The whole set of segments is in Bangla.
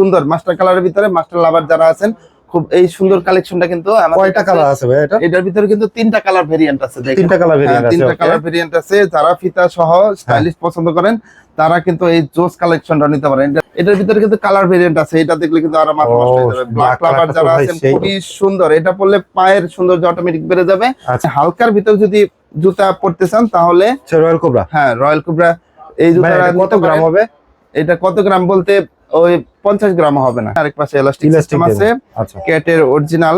সুন্দর মাস্টার কালারের ভিতরে মাস্টার লাভার যারা আছেন খুব এই সুন্দর কালেকশনটা কিন্তু কয়টা কালার আছে ভাই এটা? এটার ভিতরে কিন্তু তিনটা কালার ভেরিয়েন্ট আছে। দেখেন তিনটা কালার ভেরিয়েন্ট আছে। তিনটা কালার ভেরিয়েন্ট আছে। যারা ফিতা সহ স্টাইলিশ পছন্দ করেন তারা কিন্তু এই জোস কালেকশনটা নিতে পারেন। এটার ভিতরে কিন্তু কালার ভেরিয়েন্ট আছে, এটা দেখলে কিন্তু আরো মাথা নষ্ট হয়ে যাবে। ব্ল্যাক লাভার যারা আছেন খুবই সুন্দর, এটা পরলে পায়ের সৌন্দর্য অটোমেটিক বেড়ে যাবে। হালকার ভিতর যদি জুতা পরতে চান তাহলে রয়্যাল কোবরা। হ্যাঁ রয়্যাল কোবরা এই জুতাটা কত গ্রাম হবে? এটা কত গ্রাম বলতে ওই 50 গ্রাম হবে না। আরেক পাশে এলাস্টিক সিস্টেম আছে। আচ্ছা, ক্যাটের অরিজিনাল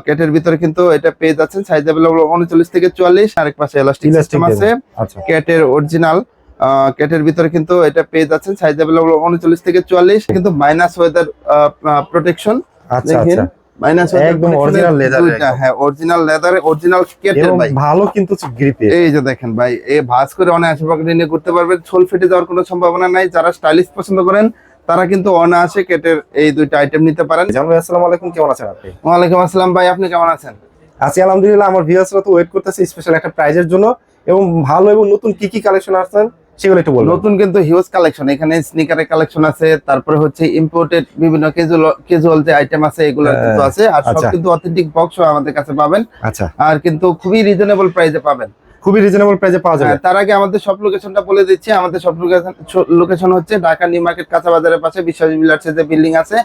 ক্যাটের ভিতরে কিন্তু এটা পেয়ে যাচ্ছেন সাইজ अवेलेबल 39 থেকে 44। আরেক পাশে এলাস্টিক সিস্টেম আছে। আচ্ছা, ক্যাটের অরিজিনাল ক্যাটের ভিতরে কিন্তু এটা পেয়ে যাচ্ছেন সাইজ अवेलेबल 39 থেকে 44। কিন্তু মাইনাস ওয়েদার প্রোটেকশন। আচ্ছা আচ্ছা, মাইনাস একদম অরিজিনাল লেদার। হ্যাঁ অরিজিনাল লেদার, অরিজিনাল ক্যাটের ভাই, ভালো কিন্তু গ্রিপে। এই যে দেখেন ভাই, এই ভাঁজ করে অনায়াসে পকেটে নিয়ে করতে পারবেন, সোল ফেটে যাওয়ার কোনো সম্ভাবনা নাই। যারা স্টাইলিশ পছন্দ করেন তারা কিন্তু অনায়াসে ক্যাটের এই দুইটা আইটেম নিতে পারেন। জান ভাই আসসালামু আলাইকুম, কেমন আছেন আপনি? ওয়ালাইকুম আসসালাম ভাই, আপনি কেমন আছেন? আছি আলহামদুলিল্লাহ। আমার ভিউয়ার্সরা তো ওয়েট করতেছে স্পেশাল একটা প্রাইজের জন্য, এবং ভালো এবং নতুন কি কি কালেকশন আসছেন সেগুলো একটু বলুন। নতুন কিন্তু হিউজ কালেকশন, এখানে স্নিকারের কালেকশন আছে, তারপরে হচ্ছে ইম্পোর্টেড বিভিন্ন ক্যাজুয়াল যে আইটেম আছে এগুলো কিন্তু আছে। আর সব কিন্তু অথেন্টিক বক্স আমাদের কাছে পাবেন। আচ্ছা, আর কিন্তু খুবই রিজনেবল প্রাইসে পাবেন। খুবই রিজনেবল প্রাইসে পাওয়া যাবে। তার আগে আমাদের সব লোকেশনটা বলে দিচ্ছি। আমাদের সব লোকেশন হচ্ছে ঢাকা নিউ মার্কেট কাঁচা বাজারের পাশে বিশ্বাস বিলার্সের যে বিল্ডিং আছে,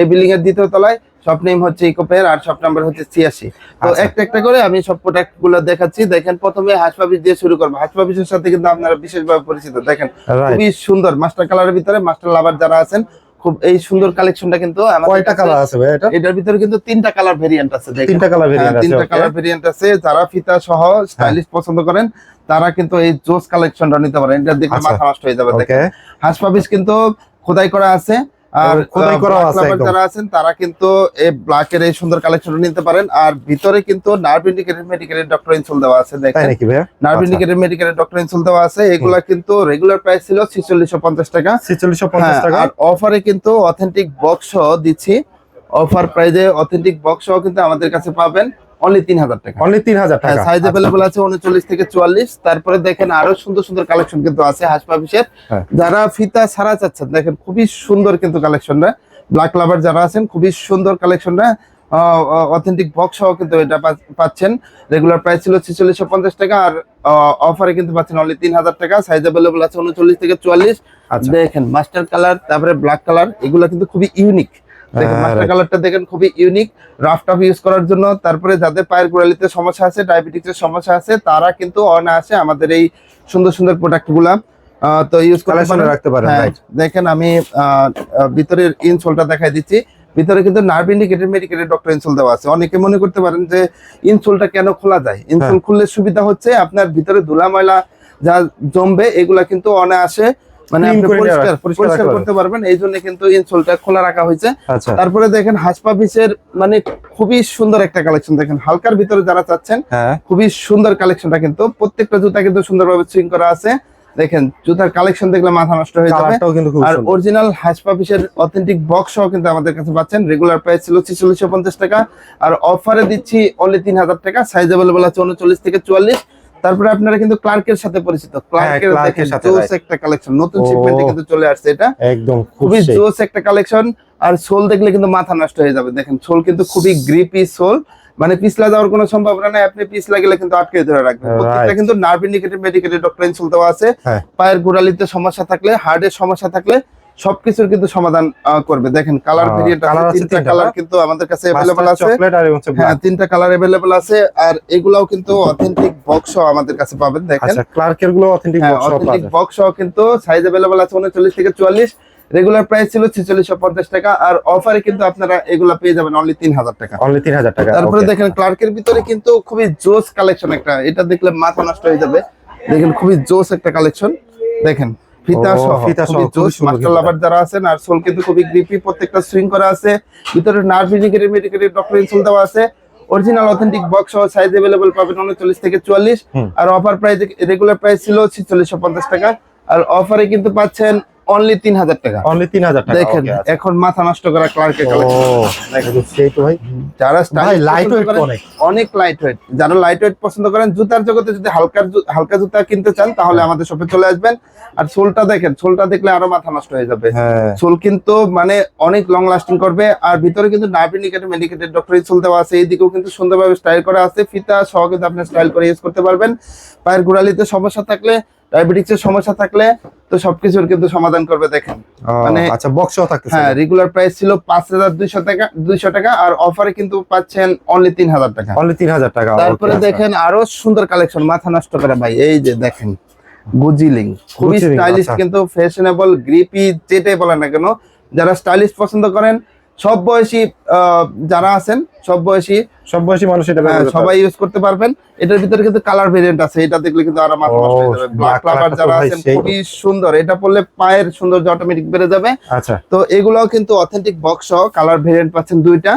এই বিল্ডিং এর দ্বিতীয় তলায়। শপ নেম হচ্ছে ইকোপেয়ার আর শপ নাম্বার হচ্ছে 86। তো একটা একটা করে আমি সব প্রোডাক্ট গুলো দেখাচ্ছি। দেখেন প্রথমে হাঁসপাপিস দিয়ে শুরু করবো। হাঁসপাপিসের সাথে কিন্তু আপনারা বিশেষভাবে পরিচিত। দেখেন খুবই সুন্দর মাস্টার কালারের ভিতরে মাস্টার লাভার যারা আছেন খুব এই সুন্দর কালেকশনটা কিন্তু কয়টা কালার আছে ভাই এটা? এটার ভিতরে কিন্তু তিনটা কালার ভেরিয়েন্ট আছে। তিনটা কালার ভেরিয়েন্ট আছে। তিনটা কালার ভেরিয়েন্ট আছে। যারা ফিতা সহ স্টাইলিশ পছন্দ করেন তারা কিন্তু এই জোস কালেকশনটা নিতে পারেন। এটা দেখে মাথা নষ্ট হয়ে যাবে। দেখেন হাঁসপাপিস কিন্তু খোদাই করা আছে। আর খোদাই করা আছে যারা আছেন তারা কিন্তু এই ব্ল্যাক এর এই সুন্দর কালেকশনটা নিতে পারেন। আর ভিতরে কিন্তু নার্ভ ইন্ডিকেটেড মেডিকেলের ডক্টর ইনসোল দেওয়া আছে। দেখেন নার্ভ ইন্ডিকেটেড মেডিকেলের ডক্টর ইনসোল দেওয়া আছে। এগুলা কিন্তু রেগুলার প্রাইস ছিল 4650 টাকা। 4650 টাকা। আর অফারে কিন্তু অথেন্টিক বক্স সহ দিচ্ছি। অফার প্রাইসে অথেন্টিক বক্স সহ কিন্তু আমাদের কাছে পাবেন অনলি 3000 টাকা। অনলি 3000 টাকা। সাইজ अवेलेबल আছে 39 থেকে 44। তারপরে দেখেন আরো সুন্দর সুন্দর কালেকশন কিন্তু আছে হাঁসপাপিসের। যারা ফিতা ছাড়া চাচ্ছেন দেখেন খুবই সুন্দর কিন্তু কালেকশনটা। ব্ল্যাক লাভার যারা আছেন খুবই সুন্দর কালেকশনটা। অথেন্টিক বক্স সহ কিন্তু এটা পাচ্ছেন। রেগুলার প্রাইস ছিল 4650 টাকা, আর অফারে কিন্তু পাচ্ছেন অনলি 3000 টাকা। সাইজ अवेलेबल আছে 39 থেকে 44। দেখেন মাস্টার কালার তারপরে ব্ল্যাক কালার, এগুলা কিন্তু খুবই ইউনিক। দেখেন মাস্টার কালারটা দেখেন খুবই ইউনিক, রাফ টাফ ইউজ করার জন্য। তারপরে যাদের পায়ের গোড়ালিতে সমস্যা আছে, ডায়াবেটিক্সের সমস্যা আছে, তারা কিন্তু অনায়াসে আমাদের এই সুন্দর সুন্দর প্রোডাক্ট গুলা তো ইউজ করে রাখতে পারেন। দেখেন আমি ভিতরের ইনসোলটা দেখাই দিচ্ছি। ভিতরে কিন্তু nerve indicated medicated doctor insole দেওয়া আছে। অনেকে মনে করতে পারেন যে ইনসোলটা কেন খোলা যায়। ইনসোল খুললে সুবিধা হচ্ছে আপনার ভিতরে ধুলা ময়লা যা জমবে এগুলা কিন্তু অনায়াসে মানে আপনি পরিষ্কার করতে পারবেন। এই জন্য কিন্তু ইনসোলটা খোলা রাখা হয়েছে। তারপরে দেখেন হাঁসপাপিসের মানে খুবই সুন্দর একটা কালেকশন। দেখেন হালকার ভিতরে যারা চাচ্ছেন খুবই সুন্দর কালেকশনটা, কিন্তু প্রত্যেকটা জুতা কিন্তু সুন্দরভাবে সুইং করা আছে। দেখেন জুতার কালেকশন দেখলে মাথা নষ্ট হয়ে যাবে। আর অরিজিনাল হাঁসপাপিসের অথেন্টিক বক্স সহ কিন্তু আমাদের কাছে পাচ্ছেন। রেগুলার প্রাইস ছিল 4650 টাকা, আর অফারে দিচ্ছি অনলি 3000 টাকা। সাইজ अवेलेबल আছে 39 থেকে 44। তারপরে আপনারা কিন্তু ক্লার্কের সাথে পরিচিত। ক্লার্কের দেখেন জোস একটা কালেকশন, নতুন শিপমেন্টে কিন্তু চলে আসছে। এটা একদম খুবই জোস একটা কালেকশন। আর সোল দেখলে কিন্তু মাথা নষ্ট হয়ে যাবে। দেখেন সোল কিন্তু খুবই গ্রিপি সোল, মানে পিছলা যাওয়ার কোনো সম্ভাবনা নাই। আপনি পিছলা গেলে কিন্তু আটকে ধরে রাখবেন। প্রত্যেকটা কিন্তু nerve indicated medicated doctor insole দেওয়া আছে। পায়ের গোড়ালিতে সমস্যা থাকলে, হার্টের সমস্যা থাকলে সবকিছুর কিন্তু সমাধান করবে। দেখেন কালার ভেরিয়েন্ট আছে, তিনটা কালার কিন্তু আমাদের কাছে अवेलेबल আছে। হ্যাঁ তিনটা কালার अवेलेबल আছে। আর এগুলাও কিন্তু অথেন্টিক বক্স সহ আমাদের কাছে পাবেন। দেখেন ক্লার্কের গুলো অথেন্টিক বক্স সহ কিন্তু সাইজ अवेलेबल আছে 39 থেকে 44। রেগুলার প্রাইস ছিল 4650 টাকা, আর অফারে কিন্তু আপনারা এগুলা পেয়ে যাবেন অনলি 3000 টাকা। অনলি 3000 টাকা। তারপরে দেখেন ক্লার্কের ভিতরে কিন্তু খুবই জোস কালেকশন একটা, এটা দেখলে মাথা নষ্ট হয়ে যাবে। দেখেন খুবই জোস একটা কালেকশন। দেখেন ফিতা সহ খুবই জোস মাস্টার লাভার যারা আছেন। আর সোল কিন্তু খুবই গ্রিপি, প্রত্যেকটা সুইং করা আছে। ভিতরে nerve indicated medicated doctor insole দেওয়া আছে। অরিজিনাল অথেন্টিক বক্স সহ সাইজ अवेलेबल পাবেন 39 থেকে 44। আর অফার প্রাইস রেগুলার প্রাইস ছিল 4650 টাকা, আর অফারে কিন্তু পাচ্ছেন অনলি 3000 টাকা। অনলি 3000 টাকা। দেখেন এখন মাথা নষ্ট করা ক্লার্কের কালেকশন। দেখেন সেই তো ভাই, যারা ভাই লাইট ওয়েট অনেক লাইট ওয়েট, যারা লাইট ওয়েট পছন্দ করেন, জুতার জগতে যদি হালকা জুতা কিনতে চান তাহলে আমাদের শপে চলে আসবেন। আর সোলটা দেখেন, সোলটা দেখলে আরো মাথা নষ্ট হয়ে যাবে। সোল কিন্তু মানে অনেক লং লাস্টিং করবে। আর ভিতরে কিন্তু নার্ভিনিকেটেড মেডিকেটেড ডক্টরি সোল দেওয়া আছে। এইদিকেও কিন্তু সুন্দরভাবে স্টাইল করা আছে, ফিতা সহ কিন্তু আপনি স্টাইল করে ইউজ করতে পারবেন। পায়ের গোড়ালিতে সমস্যা থাকলে, ডায়াবেটিক্সের সমস্যা থাকলে তো সবকিছুর কিন্তু সমাধান করবে। দেখেন মানে আচ্ছা বক্সও থাকতেছে। হ্যাঁ, রেগুলার প্রাইস ছিল 5200 টাকা আর অফারে কিন্তু পাচ্ছেন অনলি 3000 টাকা। অনলি 3000 টাকা। তারপরে দেখেন আরো সুন্দর কালেকশন, মাথা নষ্ট করে ভাই। এই যে দেখেন গুজিলিং, খুবই স্টাইলিশ কিন্তু ফ্যাশনেবল, গ্রিপি যেটাই বলেন না কেন, যারা স্টাইলিশ পছন্দ করেন, সব বয়সী যারা আছেন, সব বয়সী মানুষ এটা সবাই ইউজ করতে পারবেন। এটার ভিতরে কিন্তু কালার ভেরিয়েন্ট আছে, এটা দেখলে কিন্তু আরো মাথা নষ্ট হয়ে যাবে। ব্ল্যাক কালার যারা আছেন খুবই সুন্দর, এটা পরলে পায়ের সৌন্দর্য অটোমেটিক বেড়ে যাবে। আচ্ছা, তো এগুলাও কিন্তু অথেন্টিক বক্স সহ কালার ভেরিয়েন্ট পাচ্ছেন দুইটা,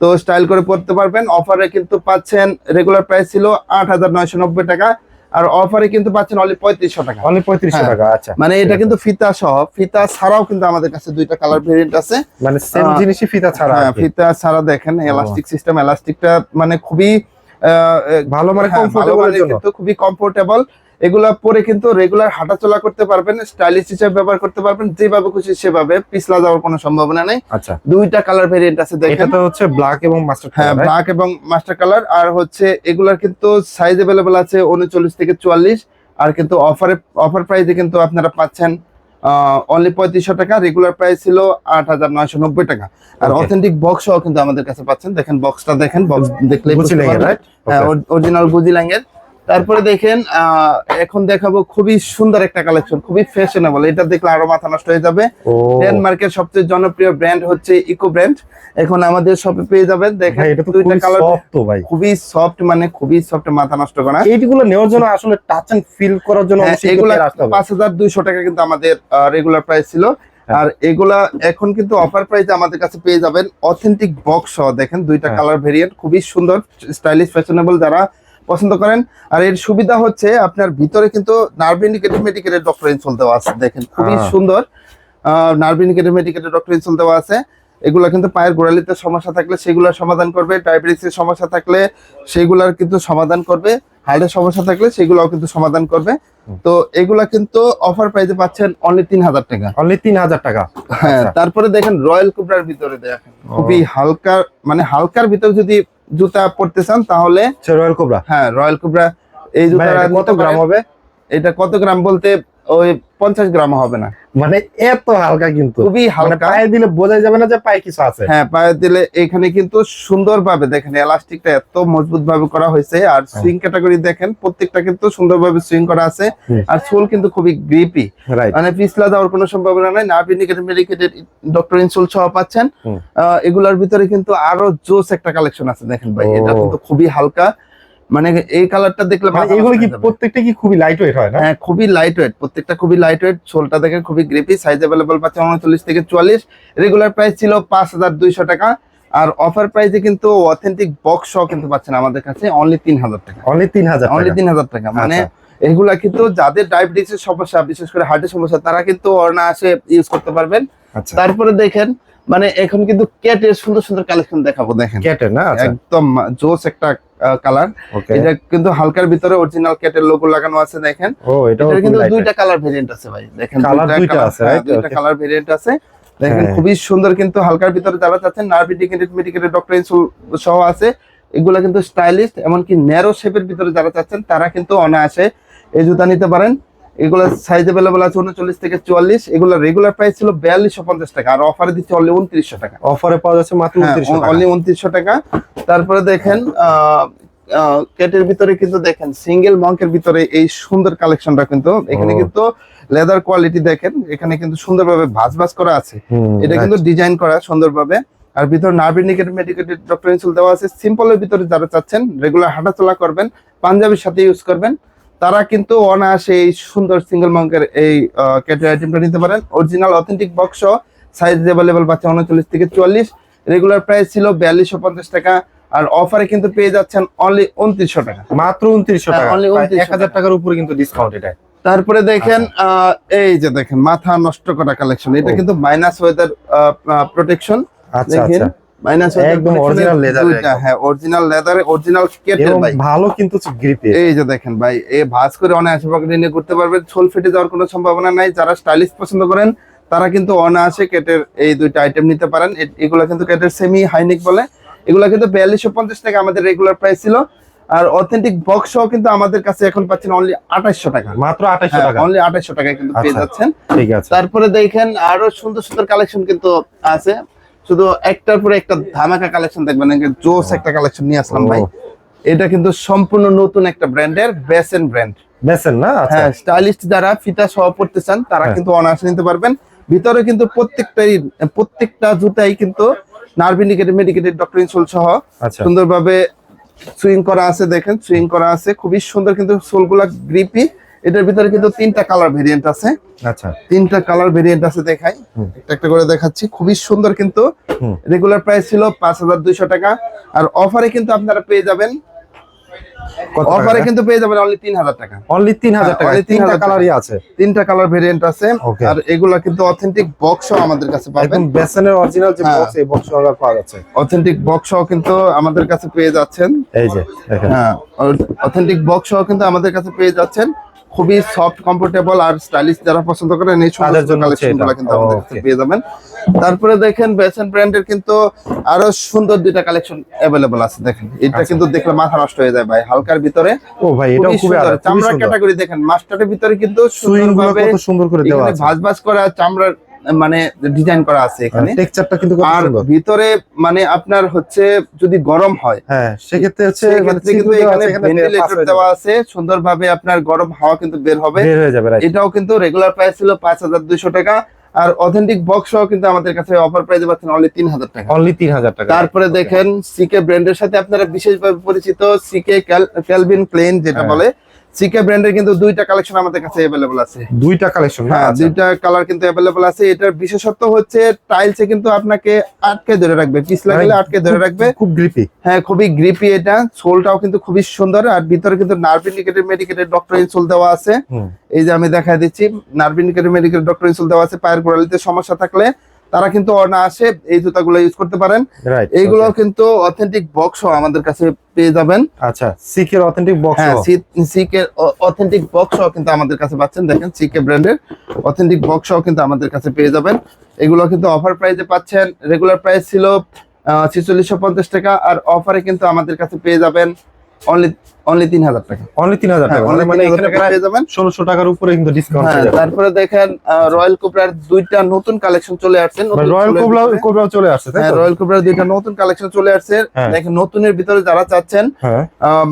তো স্টাইল করে পড়তে পারবেন। অফারে কিন্তু পাচ্ছেন, রেগুলার প্রাইস ছিল 8990 টাকা আর অফারে কিন্তু পাচ্ছেন অনলি 3500 টাকা। অনলি 3500 টাকা। আচ্ছা, মানে এটা কিন্তু ফিতা সহ, ফিতা ছাড়াও কিন্তু আমাদের কাছে দুইটা কালার ভেরিয়েন্ট আছে। মানে সেম জিনিসই ফিতা ছাড়া। হ্যাঁ, ফিতা ছাড়া দেখেন এলাস্টিক সিস্টেম, এলাস্টিকটা মানে খুবই ভালো, মানে কমফোর্টেবল, কিন্তু খুবই কমফোর্টেবল। এগুলা পরে কিন্তু রেগুলার হাঁটাচলা করতে পারবেন, স্টাইলিশ হিসেবে ব্যবহার করতে পারবেন, যেভাবে খুশি সেভাবে, পিছলা যাওয়ার কোনো সম্ভাবনা নেই। আচ্ছা, দুইটা কালার ভেরিয়েন্ট আছে দেখেন। এটা তো হচ্ছে ব্ল্যাক এবং মাস্টার কালার। হ্যাঁ, ব্ল্যাক এবং মাস্টার কালার। আর হচ্ছে এগুলার কিন্তু সাইজ अवेलेबल আছে 39 থেকে 44। আর কিন্তু অফার প্রাইসে কিন্তু আপনারা পাচ্ছেন অনলি 3500 টাকা। রেগুলার প্রাইস ছিল 8990 টাকা। আর অথেন্টিক বক্স সহ কিন্তু আমাদের কাছে পাচ্ছেন। দেখেন বক্সটা, দেখেন বক্স দেখলেই বুঝতে পারবেন। হ্যাঁ, অরিজিনাল গুজিলাং এর। তারপরে দেখেন এখন দেখাবো খুবই সুন্দর একটা কালেকশন, খুবই ফ্যাশনেবল। এটা দেখলে আরো মাথা নষ্ট হয়ে যাবে। ডেনমার্কের সবচেয়ে জনপ্রিয় ব্র্যান্ড হচ্ছে ইকো ব্র্যান্ড, এখন আমাদের শপে পেয়ে যাবেন। দেখেন দুইটা কালার খুবই সফট, মানে খুবই সফট, মাথা নষ্ট করা। এইগুলো নেওয়ার জন্য আসলে টাচ এন্ড ফিল করার জন্য এগুলো 5200 টাকা কিন্তু আমাদের রেগুলার প্রাইস ছিল। আর এগুলা এখন কিন্তু অফার প্রাইসে আমাদের কাছে পেয়ে যাবেন অথেন্টিক বক্স সহ। দেখেন দুইটা কালার ভেরিয়েন্ট, খুবই সুন্দর, স্টাইলিশ, ফ্যাশনেবল যারা পছন্দ করেন। আর এর সুবিধা হচ্ছে আপনার ভিতরে কিন্তু nerve indicated medicated doctor insole দেওয়া আছে। দেখেন খুবই সুন্দর nerve indicated medicated doctor insole দেওয়া আছে। এগুলা কিন্তু পায়ের গোড়ালিতে সমস্যা থাকলে সেগুলোর সমাধান করবে, ডায়াবেটিসের সমস্যা থাকলে সেগুলোর কিন্তু সমাধান করবে, হার্টের সমস্যা থাকলে সেগুলোও কিন্তু সমাধান করবে। তো এগুলা কিন্তু অফার প্রাইসে পাচ্ছেন অনলি 3000 টাকা। অনলি 3000 টাকা। হ্যাঁ, তারপরে দেখেন রয়্যাল কোবরার ভিতরে দেখেন খুবই হালকা, মানে হালকার ভিতরে যদি জুতা পরতে চান তাহলে রয়্যাল কোবরা। হ্যাঁ, রয়্যাল কোবরা এই জুতা কত গ্রাম হবে? এটা কত গ্রাম বলতে ওই 50 গ্রাম হবে না, মানে এত হালকা, কিন্তু খুবই হালকা। পায়ে দিলে বোঝা যাবে না যে পায়ে কিছু আছে। হ্যাঁ, পায়ে দিলে এখানে কিন্তু সুন্দরভাবে দেখেন এলাস্টিকটা এত মজবুত ভাবে করা হয়েছে। আর সুইং ক্যাটাগরি দেখেন প্রত্যেকটা কিন্তু সুন্দরভাবে সুইং করা আছে। আর সোল কিন্তু খুবই গ্রিপি, মানে পিছলা যাওয়ার কোনো সম্ভাবনা নাই। Nerve indicated medicated doctor insole সহ পাচ্ছেন। এগুলোর ভিতরে কিন্তু আরো জোস একটা কালেকশন আছে। দেখেন ভাই, এটা কিন্তু খুবই হালকা, মানে এই কালারটা দেখলে এগুলো কি প্রত্যেকটা কি খুবই লাইট ওয়েট হয় না? হ্যাঁ, খুবই লাইট ওয়েট, প্রত্যেকটা খুবই লাইট ওয়েট। সোলটা দেখেন খুবই গ্রিপি, সাইজ अवेलेबल পাচ্ছেন 39 থেকে 44। রেগুলার প্রাইস ছিল 5200 টাকা আর অফার প্রাইসে কিন্তু অথেন্টিক বক্স সহ কিন্তু পাচ্ছেন আমাদের কাছে অনলি 3000 টাকা। অনলি 3000 টাকা। মানে এগুলা কিন্তু যাদের ডায়াবেটিসের সমস্যা, বিশেষ করে হার্টের সমস্যা, তারা কিন্তু অনায়াসে ইউজ করতে পারবেন। তারপরে দেখেন মানে এখন কিন্তু ক্যাটের সুন্দর সুন্দর কালেকশন দেখাবো। দেখেন ক্যাটের না, একদম জোস একটা কালার। এটা কিন্তু হালকার ভিতরে অরিজিনাল ক্যাটের লোগো লাগানো আছে। দেখেন এটা কিন্তু দুইটা কালার ভেরিয়েন্ট আছে ভাই। দেখেন দুইটা কালার ভেরিয়েন্ট আছে। দেখেন খুবই সুন্দর, কিন্তু হালকার ভিতরে যারা চাচ্ছেন nerve indicated medicated doctor insole সহ আছে। এগুলা কিন্তু স্টাইলিশ, এমনকি ন্যারো শেপের ভিতরে যারা চাচ্ছেন তারা কিন্তু অনায়াসে এই জুতা নিতে পারেন। এগুলা সাইজ अवेलेबल আছে 39 থেকে 44। এগুলা রেগুলার প্রাইস ছিল 4250 টাকা আর অফারে দিচ্ছে অনলি 2900 টাকা। অফারে পাওয়া যাচ্ছে মাত্র 2900 টাকা, অনলি 2900 টাকা। তারপরে দেখেন ক্যাটের ভিতরে কিন্তু দেখেন সিঙ্গেল মঙ্কের ভিতরে এই সুন্দর কালেকশনটা কিন্তু এখানে কিন্তু লেদার কোয়ালিটি দেখেন, এখানে কিন্তু সুন্দরভাবে ভাঁজ করা আছে। এটা কিন্তু ডিজাইন করা সুন্দরভাবে। আর ভিতরে nerve indicated medicated doctor insole দেওয়া আছে। সিম্পলের ভিতরে যারা চাচ্ছেন রেগুলার হাঁটাচলা করবেন, পাঞ্জাবির সাথে ইউজ করবেন, তারা কিন্তু অনায়াসে এই সুন্দর সিঙ্গেল মঙ্কের এই ক্যাটের আইটেমটা নিতে পারেন। Original authentic box size available পাচ্ছে 39 থেকে 44। রেগুলার প্রাইস ছিল 4250 টাকা আর অফারে কিন্তু পেয়ে যাচ্ছেন অনলি 2900 টাকা। মাত্র 2900 টাকা, 1000 টাকার উপরে কিন্তু ডিসকাউন্ট এটা। তারপরে দেখেন এই যে দেখেন মাথা নষ্ট করা কালেকশন, এটা কিন্তু মাইনাস ওয়েদার প্রোটেকশন। আচ্ছা দেখেন আচ্ছা, মাইনাস একদম অরিজিনাল লেদার, হ্যাঁ অরিজিনাল লেদারে অরিজিনাল কেটের ভাই, ভালো কিন্তু গ্রিপে। এই যে দেখেন ভাই, এই ভাঁজ করে অনায়াসে পকেটে নিয়ে করতে পারবেন, সোল ফেটে যাওয়ার কোনো সম্ভাবনা নাই। যারা স্টাইলিশ পছন্দ করেন তারা কিন্তু অনায়াসে কেটের এই দুইটা আইটেম নিতে পারেন। এগুলো কিন্তু কেটের সেমি হাইনেক বলে, এগুলো কিন্তু 4250 টাকা আমাদের রেগুলার প্রাইস ছিল। আর অথেন্টিক বক্স সহ কিন্তু আমাদের কাছে এখন পাচ্ছেন অনলি 2800 টাকা, মাত্র 2800 টাকা, অনলি 2800 টাকায় কিন্তু পেয়ে আচ্ছা, যাচ্ছেন। ঠিক আছে। তারপরে দেখেন আরো সুন্দর সুন্দর কালেকশন কিন্তু আছে, শুধু একটার পরে একটা ধামাকা কালেকশন দেখবেন, জোস একটা কালেকশন নিয়ে আসলাম ভাই। এটা কিন্তু সম্পূর্ণ নতুন একটা ব্র্যান্ডের বেসেন ব্র্যান্ড, বেসেন না? আচ্ছা, হ্যাঁ স্টাইলিস্ট যারা ফিতা সহ পড়তে চান তারা কিন্তু অনায়াসে নিতে পারবেন। ভিতরে কিন্তু প্রত্যেকটা জুতাই কিন্তু nerve indicated medicated doctor insole সহ সুন্দরভাবে সুইং করা আছে। দেখেন সুইং করা আছে, খুবই সুন্দর কিন্তু সোলগুলা গ্রিপি। এটার ভিতরে কিন্তু 3টা কালার ভেরিয়েন্ট আছে। আচ্ছা, 3টা কালার ভেরিয়েন্ট আছে, দেখাই একটা একটা করে দেখাচ্ছি। খুবই সুন্দর কিন্তু রেগুলার প্রাইস ছিল 5200 টাকা, আর অফারে কিন্তু আপনারা পেয়ে যাবেন, অফারে কিন্তু পেয়ে যাবেন অনলি 3000 টাকা, অনলি 3000 টাকা। 3টা কালারই আছে, 3টা কালার ভেরিয়েন্ট আছে। আর এগুলা কিন্তু অথেন্টিক বক্সও আমাদের কাছে পাবেন, একদম বেসেনের অরিজিনাল যে বক্স, এই বক্স পাওয়া যাচ্ছে। অথেন্টিক বক্সও কিন্তু আমাদের কাছে পেয়ে যাচ্ছেন, এই যে দেখেন, হ্যাঁ অথেন্টিক বক্সও কিন্তু আমাদের কাছে পেয়ে যাচ্ছেন। খুবই সফট, কমফোর্টেবল আর স্টাইলিশ যারা পছন্দ করেন এই সুন্দর কালেকশনগুলো কিন্তু আমাদের কাছে পেয়ে যাবেন। তারপরে দেখেন বেসেন ব্র্যান্ডের কিন্তু আরো সুন্দর দুইটা কালেকশন अवेलेबल আছে। দেখেন এটা কিন্তু দেখলে মাথা নষ্ট হয়ে যায় ভাই, হালকার ভিতরে। ও ভাই, এটাও খুবই চামড়া ক্যাটাগরি দেখেন, মাস্টারের ভিতরে কিন্তু সুইং গুলো কত সুন্দর করে দেওয়া আছে, ভাঁজ ভাঁজ করা চামড়ার মানে ডিজাইন করা আছে এখানে, টেক্সচারটা কিন্তু কত সুন্দর। আর ভিতরে মানে আপনার হচ্ছে যদি গরম হয়, হ্যাঁ সেক্ষেত্রে হচ্ছে কিন্তু এখানে ভেন্টিলেটর দেওয়া আছে, সুন্দরভাবে আপনার গরম হাওয়া কিন্তু বের হবে, বের হয়ে যাবে। এটাও কিন্তু রেগুলার প্রাইস ছিল 5200 টাকা, আর অথেন্টিক বক্স সহ কিন্তু আমাদের কাছে অফার প্রাইসে পাচ্ছেন অনলি 3000 টাকা, অনলি 3000 টাকা। তারপরে দেখেন সিকে ব্র্যান্ডের সাথে আপনারা বিশেষভাবে পরিচিত সিকে ক্যালভিন ক্লেন যেটা বলে, সিকে ব্র্যান্ডের কিন্তু দুইটা কালেকশন আমাদের কাছে अवेलेबल আছে, দুইটা কালেকশন, হ্যাঁ দুইটা কালার কিন্তু अवेलेबल আছে। এটার বিশেষত্ব হচ্ছে টাইলসে কিন্তু আপনাকে আটকে ধরে রাখবে, পিছ লাগলে আটকে ধরে রাখবে, খুব গ্রিপি, হ্যাঁ খুবই গ্রিপি। এটা সোলটাও কিন্তু খুবই সুন্দর, আর ভিতরে কিন্তু nerve indicated medicated doctor insole দেওয়া আছে। এই যে আমি দেখাই দিচ্ছি, nerve indicated medicated doctor insole দেওয়া আছে। পায়ের গোড়ালিতে সমস্যা থাকলে তারা কিন্তু অনায়াসে এই জুতাগুলো ইউজ করতে পারেন। এইগুলো কিন্তু অথেন্টিক বক্স আমাদের কাছে পেয়ে যাবেন। আচ্ছা, সিকের অথেন্টিক বক্স, হ্যাঁ সিকের অথেন্টিক বক্স কিন্তু আমাদের কাছে পাচ্ছেন। দেখেন সিকে ব্র্যান্ডের অথেন্টিক বক্স কিন্তু আমাদের কাছে পেয়ে যাবেন। এগুলো কিন্তু অফার প্রাইসে পাচ্ছেন, রেগুলার প্রাইস ছিল 4650 টাকা, আর অফারে কিন্তু আমাদের কাছে পেয়ে যাবেন অনলি 3000 টাকা, অনলি 3000 টাকা, মানে এখানে পেয়ে যাবেন 1600 টাকার উপরে কিন্তু ডিসকাউন্ট পেয়ে যাবেন। তারপরে দেখেন রয়্যাল কোবরার দুইটা নতুন কালেকশন চলে আসছে, রয়্যাল কোবরা চলে আসছে, তাই তো? রয়্যাল কোবরার দুইটা নতুন কালেকশন চলে আসছে। দেখেন নতুনের ভিতরে যারা চাচ্ছেন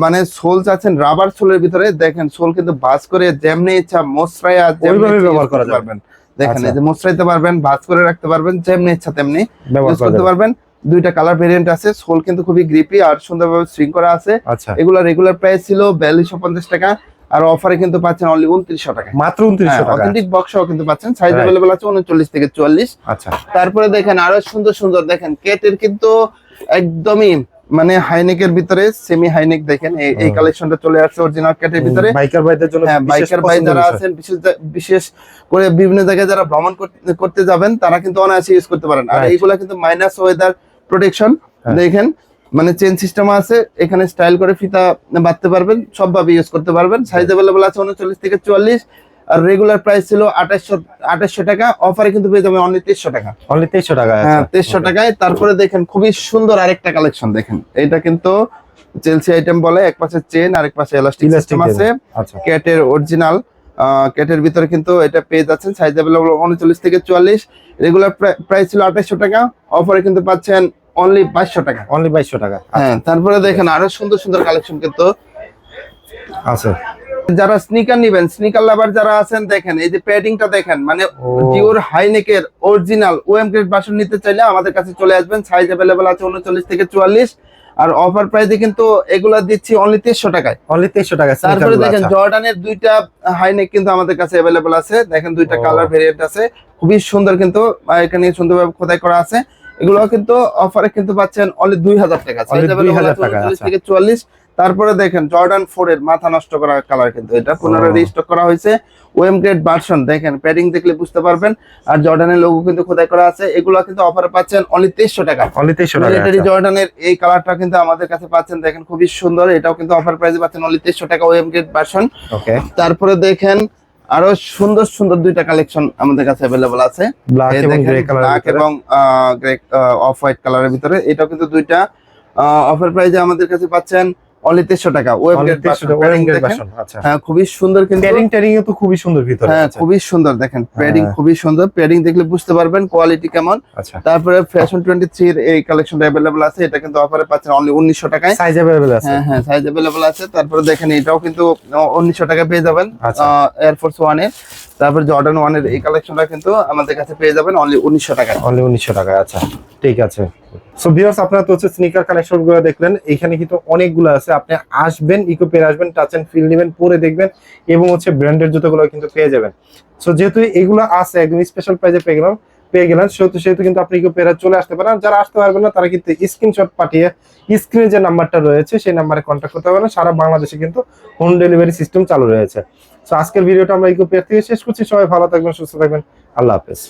মানে সোল চাচ্ছেন রাবার সোলের ভিতরে, দেখেন সোল কিন্তু বাস করে যেমনি ইচ্ছা মোসরায়া ওইভাবে ব্যবহার করা যাবে। দেখেন এই যে মোসরাইতে পারবেন, বাস করে রাখতে পারবেন, যেমনি ইচ্ছা তেমনি ইউজ করতে পারবেন। দুইটা কালার ভেরিয়েন্ট আছে, সোল কিন্তু খুবই গ্রিপি আর সুন্দরভাবে সুইং করা আছে। এগুলা রেগুলার প্রাইস ছিল 4250 টাকা, আর অফারে কিন্তু পাচ্ছেন অনলি 2900 টাকা, মাত্র 2900 টাকা। অথেন্টিক বক্সও কিন্তু পাচ্ছেন, সাইজ अवेलेबल আছে 39 থেকে 44। আচ্ছা, তারপরে দেখেন আরো সুন্দর সুন্দর দেখেন কেটের কিন্তু একদমই মানে হাইনেকের ভিতরে সেমি হাইনেক, দেখেন এই কালেকশনটা চলে আসছে অরিজিনাল কেটের ভিতরে। বাইকার ভাইদের জন্য, হ্যাঁ বাইকার ভাই যারা আছেন বিশেষ করে বিভিন্ন জায়গায় যারা ভ্রমণ করতে যাবেন তারা কিন্তু অনায়াসে ইউজ করতে পারেন। আর এইগুলা কিন্তু মাইনাস ওয়েদার প্রোটেকশন, দেখেন মানে চেন সিস্টেম আছে, এখানে স্টাইল করে ফিতা বাঁধতে পারবেন, সবভাবে ইউজ করতে পারবেন। সাইজ अवेलेबल আছে 39 থেকে 44, আর রেগুলার প্রাইস ছিল 2800 টাকা, অফারে কিন্তু পেয়ে যাবেন অনলি 2300 টাকা, অনলি 2300 টাকা। হ্যাঁ 2300 টাকায়। তারপরে দেখেন খুবই সুন্দর আরেকটা কালেকশন, দেখেন এটা কিন্তু চেলসি আইটেম বলে, এক পাশে চেন আর এক পাশে এলাস্টিক সিস্টেম আছে, ক্যাটের অরিজিনাল ক্যাটের ভিতরে কিন্তু এটা পেয়ে যাচ্ছেন। সাইজ अवेलेबल 39 থেকে 44, রেগুলার প্রাইস ছিল 2800 টাকা, অফারে কিন্তু পাচ্ছেন অনলি 2200 টাকা, অনলি 2200 টাকা। হ্যাঁ তারপরে দেখেন আরো সুন্দর সুন্দর কালেকশন কিন্তু আছে। যারা স্নিকার নিবেন, স্নিকার লাভার যারা আছেন, দেখেন এই যে প্যাডিংটা দেখেন, মানে ডিওর হাইনেকের অরিজিনাল ওএম গ্রেড ভার্সন নিতে চাইলে আমাদের কাছে চলে আসবেন। সাইজ अवेलेबल আছে 39 থেকে 44, আর অফার প্রাইসে কিন্তু এগুলা দিচ্ছি অনলি 2300 টাকায়, অনলি 2300 টাকা। তারপরে দেখেন জর্ডানের দুইটা হাইনেক কিন্তু আমাদের কাছে अवेलेबल আছে, দেখেন দুইটা কালার ভেরিয়েন্ট আছে, খুবই সুন্দর কিন্তু এখানে সুন্দরভাবে খোদাই করা আছে। এগুলো কিন্তু অফারে কিন্তু পাচ্ছেন অনলি 2000 টাকা, সাইজ अवेलेबल আছে 39 থেকে 44। তারপরে দেখেন জর্ডান 4 এর মাথা নষ্ট করা কালার, কিন্তু এটা পুনরায় রিস্টক করা হয়েছে, ওএম গ্রেড ভার্সন। দেখেন প্যাডিং দেখলে বুঝতে পারবেন, আর জর্ডানের লোগো কিন্তু খোদাই করা আছে। এগুলো কিন্তু অফারে পাচ্ছেন অনলি 2300 টাকা। অনলি 2300 টাকা। মিলিটারি জর্ডানের এই কালারটা কিন্তু আমাদের কাছে পাচ্ছেন, দেখেন খুবই সুন্দর, এটাও কিন্তু অফার প্রাইসে পাচ্ছেন অনলি 2300 টাকা, ওএম গ্রেড ভার্সন। ওকে, তারপরে দেখেন আরো সুন্দর সুন্দর দুইটা কালেকশন আমাদের কাছে अवेलेबल আছে, ব্ল্যাক এবং গ্রে কালার, ব্ল্যাক এবং গ্রে অফ হোয়াইট কালারের ভিতরে। এটাও কিন্তু দুইটা অফার প্রাইসে আমাদের কাছে পাচ্ছেন অনলি 2300 টাকা, ওয়েব গ্রেড ভার্সন। আচ্ছা, হ্যাঁ খুবই সুন্দর, কিন্তু প্যাডিং তো খুবই সুন্দর ভিতরে। হ্যাঁ খুবই সুন্দর, দেখেন প্যাডিং খুবই সুন্দর, প্যাডিং দেখলে বুঝতে পারবেন কোয়ালিটি কেমন। আচ্ছা, তারপরে ফ্যাশন 23 এর এই কালেকশনটা अवेलेबल আছে, এটা কিন্তু অফারে পাচ্ছেন অনলি 1900 টাকায়, সাইজ अवेलेबल আছে। হ্যাঁ হ্যাঁ সাইজ अवेलेबल আছে। তারপরে দেখেন এটাও কিন্তু 1900 টাকায় পেয়ে যাবেন, এয়ারফোর্স 1 এর। তারপর জর্ডান 1 এর এই কালেকশনটা কিন্তু আমাদের কাছে পেয়ে যাবেন অনলি 1900 টাকায়, অনলি 1900 টাকায়। আচ্ছা ঠিক আছে। সো ভিউয়ার্স, আপনারা তো হচ্ছে স্নিকার কালেকশন গুলো দেখলেন, এখানে কিন্তু অনেকগুলো আছে। আপনি আসবেন, ইকো পেয়ে আসবেন, টাচ এন্ড ফিল নেবেন, পরে দেখবেন, এবং হচ্ছে ব্র্যান্ডের জুতোগুলো কিন্তু পেয়ে যাবেন। সো যেহেতু এগুলো আছে একদম স্পেশাল প্রাইসে পেয়ে গেলেন, সেহেতু কিন্তু আপনি ইকো পেয়ে চলে আসতে পারেন। যারা আসতে পারবেন না তারা কিন্তু স্ক্রিনশট পাঠিয়ে স্ক্রিনে যে নাম্বারটা রয়েছে সেই নাম্বারে কন্ট্যাক্ট করতে পারেন। সারা বাংলাদেশে কিন্তু হোম ডেলিভারি সিস্টেম চালু রয়েছে। সো আজকের ভিডিওটা আমরা ইকো পেয়ার থেকে শেষ করছি। সবাই ভালো থাকবেন, সুস্থ থাকবেন, আল্লাহ হাফেজ।